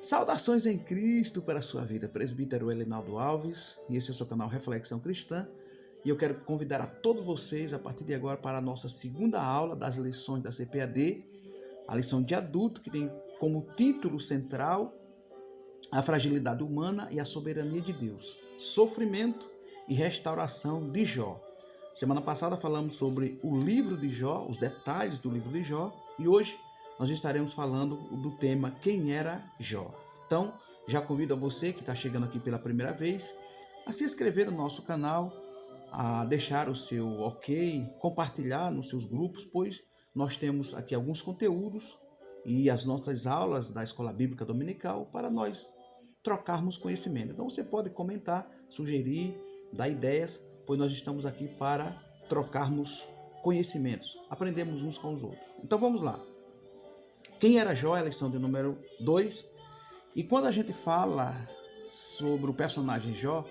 Saudações em Cristo para a sua vida, presbítero Elinaldo Alves, e esse é o seu canal Reflexão Cristã, e eu quero convidar a todos vocês a partir de agora para a nossa segunda aula das lições da CPAD, a lição de adulto, que tem como título central a fragilidade humana e a soberania de Deus, sofrimento e restauração de Jó. Semana passada falamos sobre o livro de Jó, os detalhes do livro de Jó, e hoje nós estaremos falando do tema Quem era Jó. Então, já convido a você que está chegando aqui pela primeira vez a se inscrever no nosso canal, a deixar o seu ok, compartilhar nos seus grupos, pois nós temos aqui alguns conteúdos e as nossas aulas da Escola Bíblica Dominical para nós trocarmos conhecimento. Então você pode comentar, sugerir, dar ideias, pois nós estamos aqui para trocarmos conhecimentos, aprendemos uns com os outros. Então vamos lá. Quem era Jó? É a lição de número 2. E quando a gente fala sobre o personagem Jó,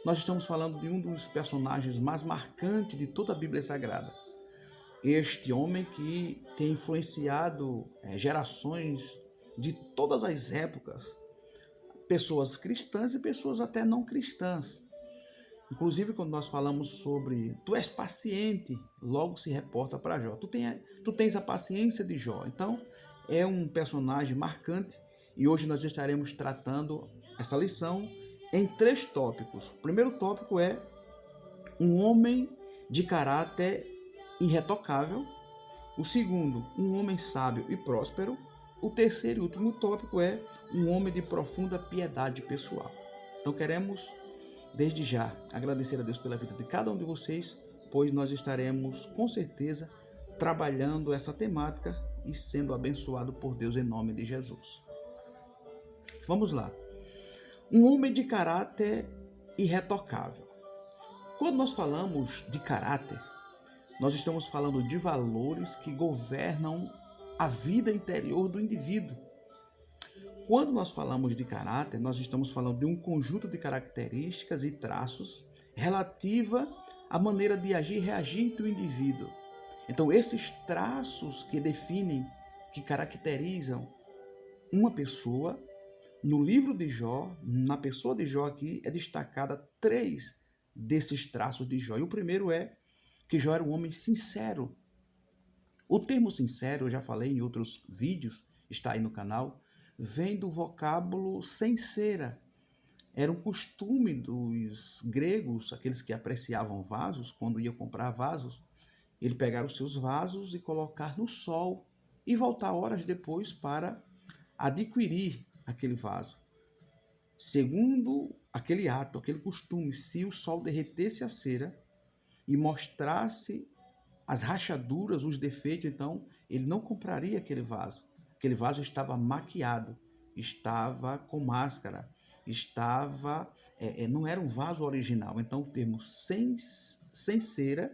nós estamos falando de um dos personagens mais marcantes de toda a Bíblia Sagrada. Este homem que tem influenciado gerações de todas as épocas, pessoas cristãs e pessoas até não cristãs. Inclusive, quando nós falamos sobre tu és paciente, logo se reporta para Jó. Tu tens a paciência de Jó. Então, é um personagem marcante e hoje nós estaremos tratando essa lição em 3 tópicos. O primeiro tópico é um homem de caráter irretocável. O segundo, um homem sábio e próspero. O terceiro e último tópico é um homem de profunda piedade pessoal. Então queremos, desde já, agradecer a Deus pela vida de cada um de vocês, pois nós estaremos, com certeza, trabalhando essa temática e sendo abençoado por Deus em nome de Jesus. Vamos lá. Um homem de caráter irretocável. Quando nós falamos de caráter, nós estamos falando de valores que governam a vida interior do indivíduo. Quando nós falamos de caráter, nós estamos falando de um conjunto de características e traços relativa à maneira de agir e reagir do indivíduo. Então, esses traços que definem, que caracterizam uma pessoa, no livro de Jó, na pessoa de Jó aqui, é destacada 3 desses traços de Jó. E o primeiro é que Jó era um homem sincero. O termo sincero, eu já falei em outros vídeos, está aí no canal, vem do vocábulo sincera. Era um costume dos gregos, aqueles que apreciavam vasos, quando iam comprar vasos, ele pegar os seus vasos e colocar no sol e voltar horas depois para adquirir aquele vaso. Segundo aquele ato, aquele costume, se o sol derretesse a cera e mostrasse as rachaduras, os defeitos, então ele não compraria aquele vaso. Aquele vaso estava maquiado, estava com máscara, não era um vaso original. Então o termo sem cera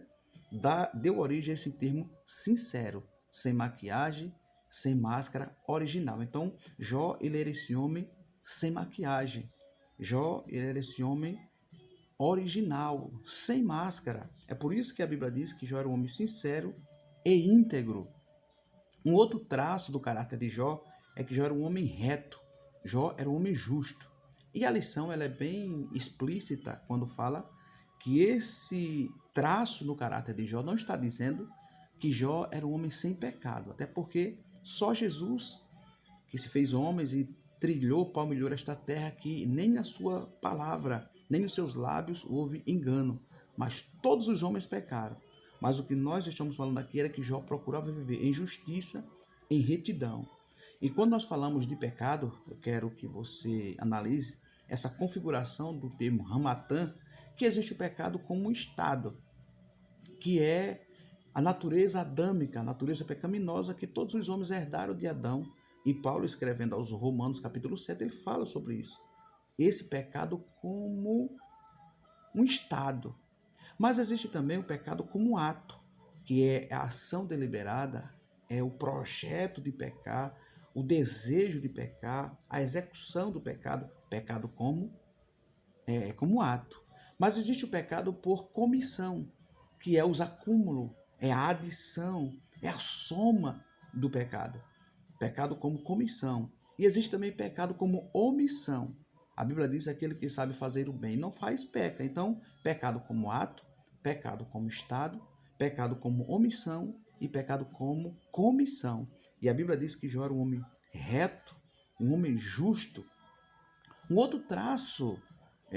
deu origem a esse termo sincero, sem maquiagem, sem máscara, original. Então Jó, ele era esse homem sem maquiagem. Jó, ele era esse homem original, sem máscara. É por isso que a Bíblia diz que Jó era um homem sincero e íntegro. Um outro traço do caráter de Jó é que Jó era um homem reto. Jó era um homem justo. E a lição ela é bem explícita quando fala que esse traço no caráter de Jó não está dizendo que Jó era um homem sem pecado, até porque só Jesus, que se fez homem e trilhou, palmilhou esta terra, que nem na sua palavra, nem nos seus lábios houve engano, mas todos os homens pecaram. Mas o que nós estamos falando aqui era que Jó procurava viver em justiça, em retidão. E quando nós falamos de pecado, eu quero que você analise essa configuração do termo Ramatã, que existe o pecado como um estado, que é a natureza adâmica, a natureza pecaminosa que todos os homens herdaram de Adão. E Paulo, escrevendo aos Romanos, capítulo 7, ele fala sobre isso. Esse pecado como um estado. Mas existe também o pecado como um ato, que é a ação deliberada, é o projeto de pecar, o desejo de pecar, a execução do pecado, pecado como ato. Mas existe o pecado por comissão, que é os acúmulos, é a adição, é a soma do pecado. Pecado como comissão. E existe também pecado como omissão. A Bíblia diz que aquele que sabe fazer o bem não faz, peca. Então, pecado como ato, pecado como estado, pecado como omissão e pecado como comissão. E a Bíblia diz que Jó era um homem reto, um homem justo. Um outro traço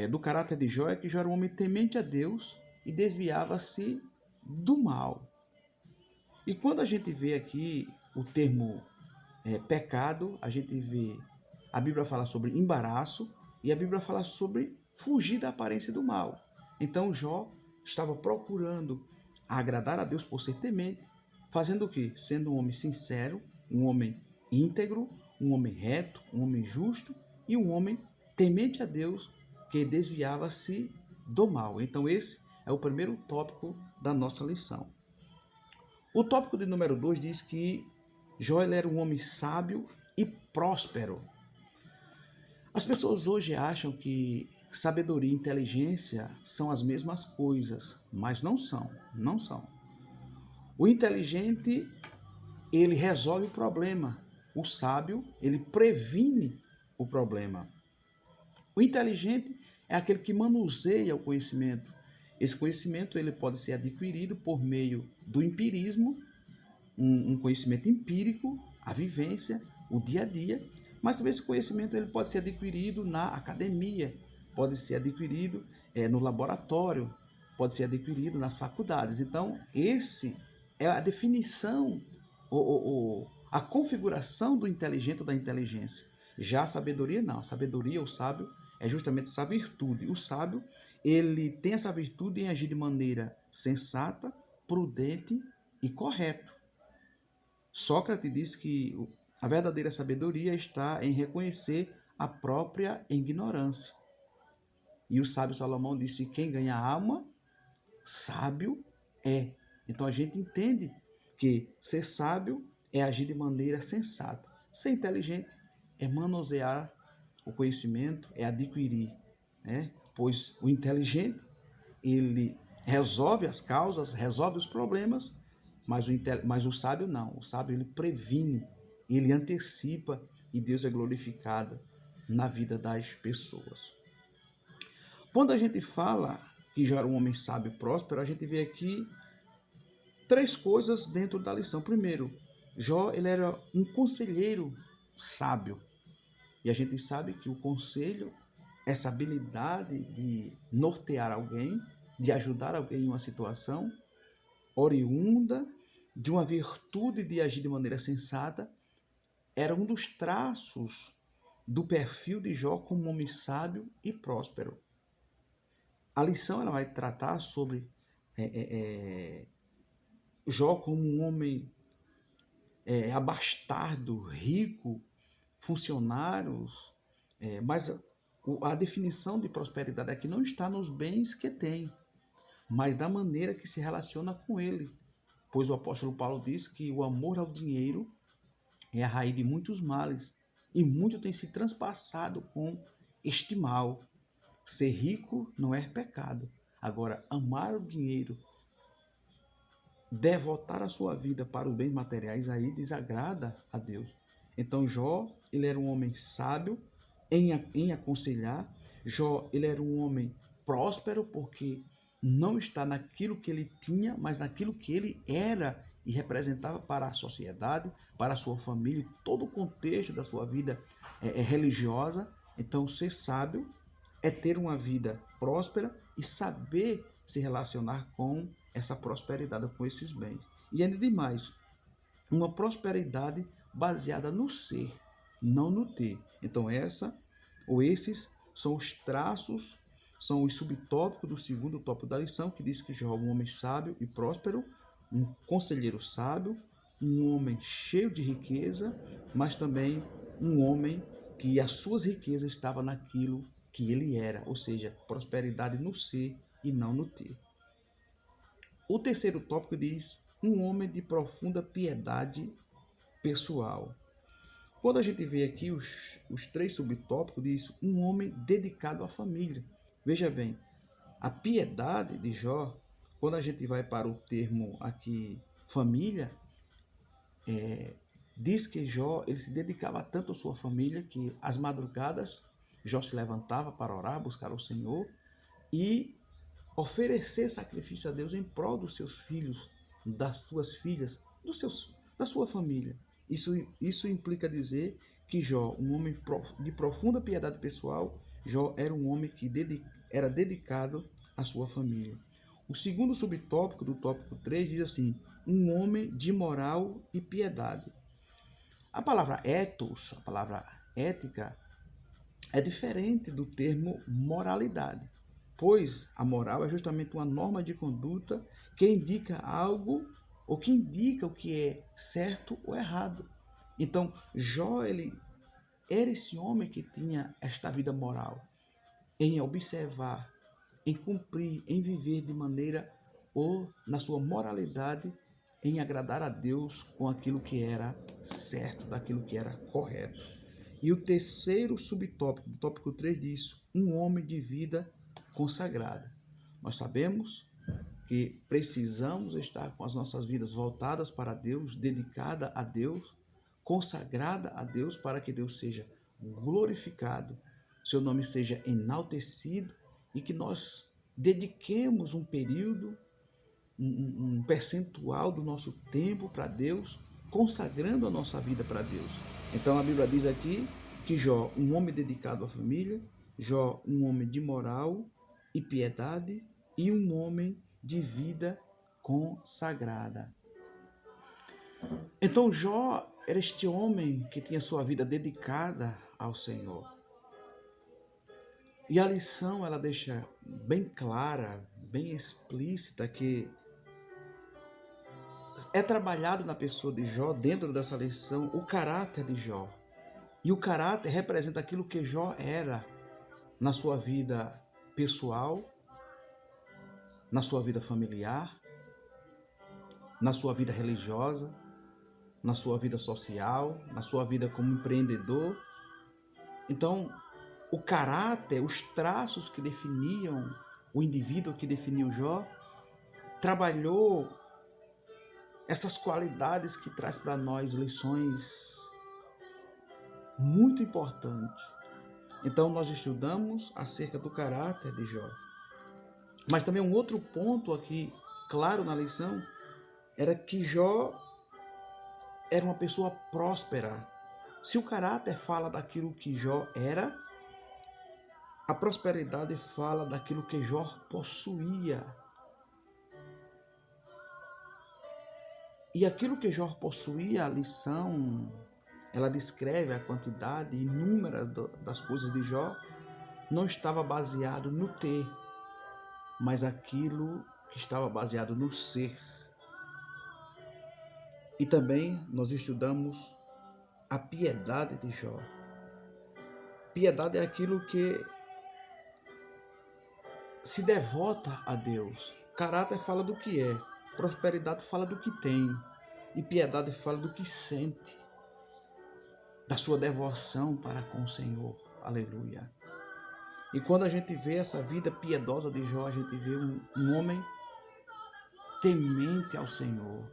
do caráter de Jó é que Jó era um homem temente a Deus e desviava-se do mal. E quando a gente vê aqui o termo pecado, a gente vê, a Bíblia fala sobre embaraço e a Bíblia fala sobre fugir da aparência do mal. Então Jó estava procurando agradar a Deus por ser temente, fazendo o quê? Sendo um homem sincero, um homem íntegro, um homem reto, um homem justo e um homem temente a Deus que desviava-se do mal. Então esse é o primeiro tópico da nossa lição. O tópico de número 2 diz que Jó era um homem sábio e próspero. As pessoas hoje acham que sabedoria e inteligência são as mesmas coisas, mas não são, não são. O inteligente, ele resolve o problema. O sábio, ele previne o problema. O inteligente é aquele que manuseia o conhecimento. Esse conhecimento ele pode ser adquirido por meio do empirismo, um conhecimento empírico, a vivência, o dia a dia, mas também esse conhecimento ele pode ser adquirido na academia, pode ser adquirido no laboratório, pode ser adquirido nas faculdades. Então, esse é a definição, a configuração do inteligente ou da inteligência. Já a sabedoria não, a sabedoria, o sábio, é justamente essa virtude. O sábio, ele tem essa virtude em agir de maneira sensata, prudente e correta. Sócrates diz que a verdadeira sabedoria está em reconhecer a própria ignorância. E o sábio Salomão disse: quem ganha a alma, sábio é. Então a gente entende que ser sábio é agir de maneira sensata. Ser inteligente é manusear o conhecimento, é adquirir, né? Pois o inteligente, ele resolve as causas, resolve os problemas, mas o sábio não. O sábio, ele previne, ele antecipa e Deus é glorificado na vida das pessoas. Quando a gente fala que Jó era um homem sábio e próspero, a gente vê aqui três coisas dentro da lição. Primeiro, Jó ele era um conselheiro sábio. E a gente sabe que o conselho, essa habilidade de nortear alguém, de ajudar alguém em uma situação, oriunda de uma virtude de agir de maneira sensata, era um dos traços do perfil de Jó como um homem sábio e próspero. A lição ela vai tratar sobre Jó como um homem abastado, rico, funcionários, mas a definição de prosperidade aqui não está nos bens que tem, mas da maneira que se relaciona com ele. Pois o apóstolo Paulo diz que o amor ao dinheiro é a raiz de muitos males, e muito tem se transpassado com este mal. Ser rico não é pecado. Agora, amar o dinheiro, devotar a sua vida para os bens materiais, aí desagrada a Deus. Então Jó, ele era um homem sábio em aconselhar. Jó, ele era um homem próspero porque não está naquilo que ele tinha, mas naquilo que ele era e representava para a sociedade, para a sua família e todo o contexto da sua vida religiosa. Então ser sábio é ter uma vida próspera e saber se relacionar com essa prosperidade, com esses bens. E ainda demais, uma prosperidade baseada no ser, não no ter. Então esses são os traços, são os subtópicos do segundo tópico da lição, que diz que Jó é um homem sábio e próspero, um conselheiro sábio, um homem cheio de riqueza, mas também um homem que as suas riquezas estavam naquilo que ele era, ou seja, prosperidade no ser e não no ter. O terceiro tópico diz um homem de profunda piedade pessoal. Quando a gente vê aqui os três subtópicos, diz um homem dedicado à família. Veja bem, a piedade de Jó, quando a gente vai para o termo aqui família, diz que Jó ele se dedicava tanto à sua família que às madrugadas Jó se levantava para orar, buscar o Senhor e oferecer sacrifício a Deus em prol dos seus filhos, das suas filhas, da sua família. Isso implica dizer que Jó, um homem de profunda piedade pessoal, Jó era um homem que era dedicado à sua família. O segundo subtópico do tópico 3 diz assim: um homem de moral e piedade. A palavra ethos, a palavra ética, é diferente do termo moralidade, pois a moral é justamente uma norma de conduta que indica algo ou que indica o que é certo ou errado. Então, Jó, ele era esse homem que tinha esta vida moral, em observar, em cumprir, em viver de maneira ou na sua moralidade, em agradar a Deus com aquilo que era certo, daquilo que era correto. E o terceiro subtópico, do tópico 3 diz, um homem de vida consagrada. Nós sabemos que precisamos estar com as nossas vidas voltadas para Deus, dedicada a Deus, consagrada a Deus, para que Deus seja glorificado, seu nome seja enaltecido e que nós dediquemos um período, um percentual do nosso tempo para Deus, consagrando a nossa vida para Deus. Então a Bíblia diz aqui que Jó, um homem dedicado à família, Jó, um homem de moral e piedade e um homem de vida consagrada. Então Jó era este homem que tinha sua vida dedicada ao Senhor. E a lição ela deixa bem clara, bem explícita que é trabalhado na pessoa de Jó, dentro dessa lição, o caráter de Jó. E o caráter representa aquilo que Jó era na sua vida pessoal, na sua vida familiar, na sua vida religiosa, na sua vida social, na sua vida como empreendedor. Então, o caráter, os traços que definiam o indivíduo, que definiu Jó, trabalhou essas qualidades que traz para nós lições muito importantes. Então, nós estudamos acerca do caráter de Jó. Mas também um outro ponto aqui, claro na lição, era que Jó era uma pessoa próspera. Se o caráter fala daquilo que Jó era, a prosperidade fala daquilo que Jó possuía. E aquilo que Jó possuía, a lição, ela descreve a quantidade inúmera das coisas de Jó, não estava baseado no ter, mas aquilo que estava baseado no ser. E também nós estudamos a piedade de Jó. Piedade é aquilo que se devota a Deus. Caráter fala do que é, prosperidade fala do que tem, e piedade fala do que sente, da sua devoção para com o Senhor. Aleluia. E quando a gente vê essa vida piedosa de Jó, a gente vê um homem temente ao Senhor.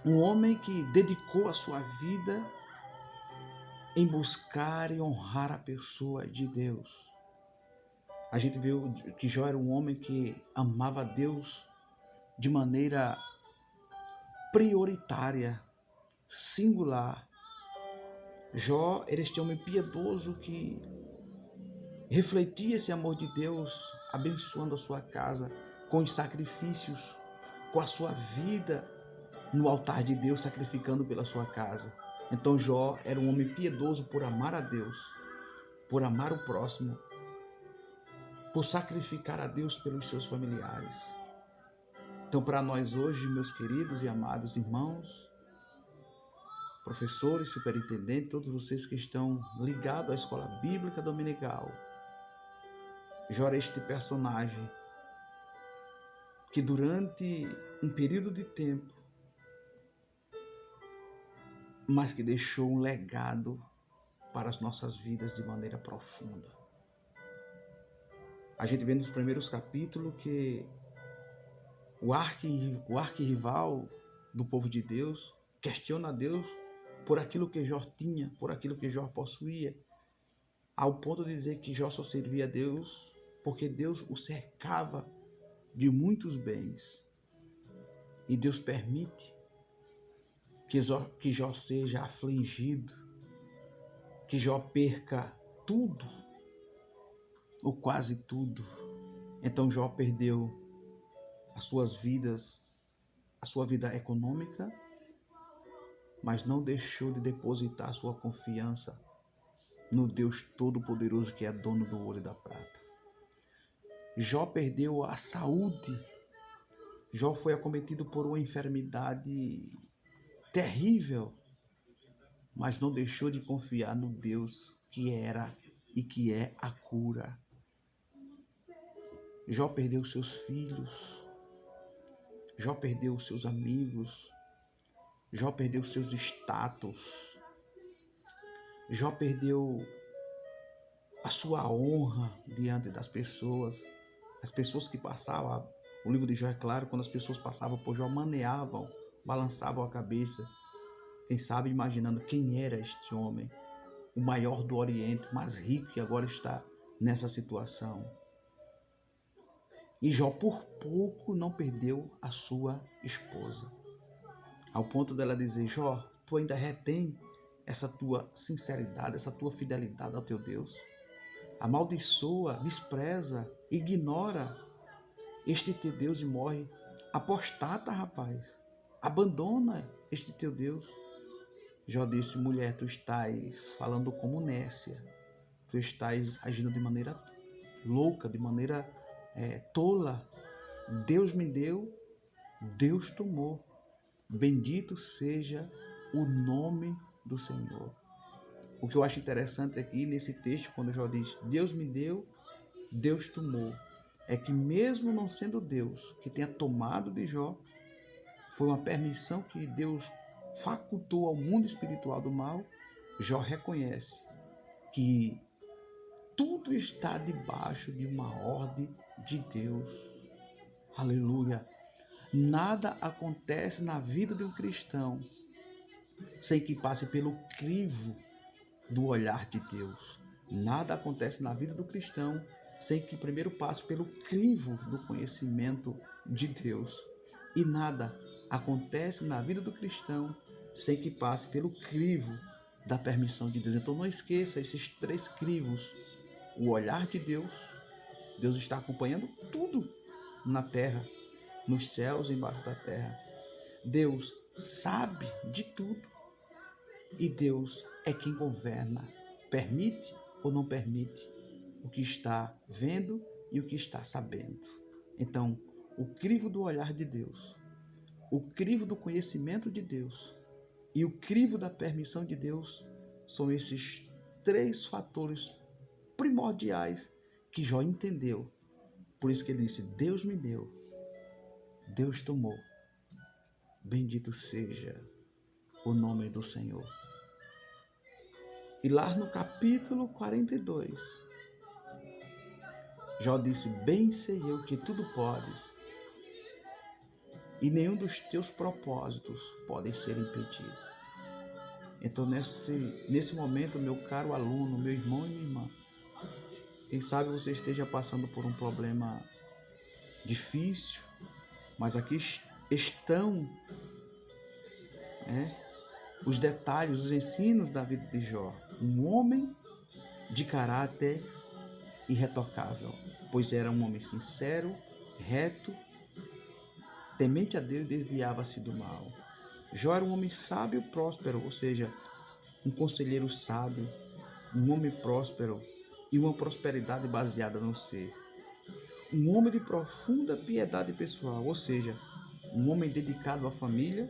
Um homem que dedicou a sua vida em buscar e honrar a pessoa de Deus. A gente vê que Jó era um homem que amava a Deus de maneira prioritária, singular. Jó era este homem piedoso que refletia esse amor de Deus, abençoando a sua casa com os sacrifícios, com a sua vida no altar de Deus, sacrificando pela sua casa. Então Jó era um homem piedoso por amar a Deus, por amar o próximo, por sacrificar a Deus pelos seus familiares. Então, para nós hoje, meus queridos e amados irmãos, professores, superintendentes, todos vocês que estão ligados à Escola Bíblica Dominical, Jó era este personagem que durante um período de tempo, mas que deixou um legado para as nossas vidas de maneira profunda. A gente vê nos primeiros capítulos que o arquirrival do povo de Deus, questiona a Deus por aquilo que Jó tinha, por aquilo que Jó possuía, ao ponto de dizer que Jó só servia a Deus porque Deus o cercava de muitos bens. E Deus permite que Jó seja afligido, que Jó perca tudo, ou quase tudo. Então Jó perdeu a sua vida econômica, mas não deixou de depositar sua confiança no Deus Todo-Poderoso, que é dono do ouro e da prata. Jó perdeu a saúde. Jó foi acometido por uma enfermidade terrível, mas não deixou de confiar no Deus que era e que é a cura. Jó perdeu seus filhos, Jó perdeu seus amigos, Jó perdeu seus status, Jó perdeu a sua honra diante das pessoas. As pessoas que passavam, o livro de Jó é claro, quando as pessoas passavam por Jó, maneavam, balançavam a cabeça, quem sabe imaginando quem era este homem, o maior do Oriente, mais rico, que agora está nessa situação. E Jó por pouco não perdeu a sua esposa, ao ponto dela dizer: Jó, tu ainda retém essa tua sinceridade, essa tua fidelidade ao teu Deus? Amaldiçoa, despreza, ignora este teu Deus e morre. Apostata, rapaz, abandona este teu Deus. Jó disse: mulher, tu estás falando como nécia, tu estás agindo de maneira louca, de maneira tola. Deus me deu, Deus tomou. Bendito seja o nome do Senhor. O que eu acho interessante aqui nesse texto, quando Jó diz: Deus me deu, Deus tomou, é que mesmo não sendo Deus que tenha tomado de Jó, foi uma permissão que Deus facultou ao mundo espiritual do mal. Jó reconhece que tudo está debaixo de uma ordem de Deus. Aleluia! Nada acontece na vida de um cristão sem que passe pelo crivo do olhar de Deus. Nada acontece na vida do cristão sem que primeiro passe pelo crivo do conhecimento de Deus. E nada acontece na vida do cristão sem que passe pelo crivo da permissão de Deus. Então não esqueça esses 3 crivos. O olhar de Deus. Deus está acompanhando tudo na terra, nos céus e embaixo da terra. Deus sabe de tudo. E Deus é quem governa, permite ou não permite o que está vendo e o que está sabendo. Então, o crivo do olhar de Deus, o crivo do conhecimento de Deus e o crivo da permissão de Deus são esses 3 fatores primordiais que Jó entendeu. Por isso que ele disse: Deus me deu, Deus tomou. Bendito seja o nome do Senhor. E lá no capítulo 42, Jó disse: bem sei eu que tudo podes, e nenhum dos teus propósitos podem ser impedidos. Então, nesse momento, meu caro aluno, meu irmão e minha irmã, quem sabe você esteja passando por um problema difícil, mas aqui estão os detalhes, os ensinos da vida de Jó. Um homem de caráter irretocável, pois era um homem sincero, reto, temente a Deus e desviava-se do mal. Jó era um homem sábio e próspero, ou seja, um conselheiro sábio, um homem próspero e uma prosperidade baseada no ser. Um homem de profunda piedade pessoal, ou seja, um homem dedicado à família,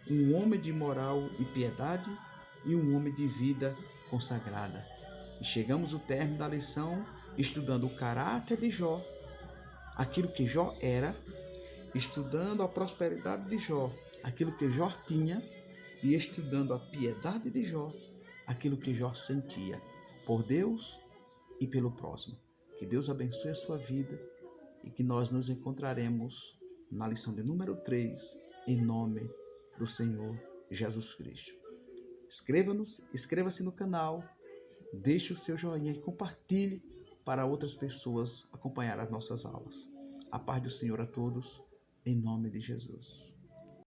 um homem de moral e piedade e um homem de vida consagrada. E chegamos ao término da lição estudando o caráter de Jó, aquilo que Jó era, estudando a prosperidade de Jó, aquilo que Jó tinha, e estudando a piedade de Jó, aquilo que Jó sentia por Deus e pelo próximo. Que Deus abençoe a sua vida e que nós nos encontraremos na lição de número 3 em nome do Senhor Jesus Cristo. Inscreva-se no canal, deixe o seu joinha e compartilhe para outras pessoas acompanhar as nossas aulas. A paz do Senhor a todos, em nome de Jesus.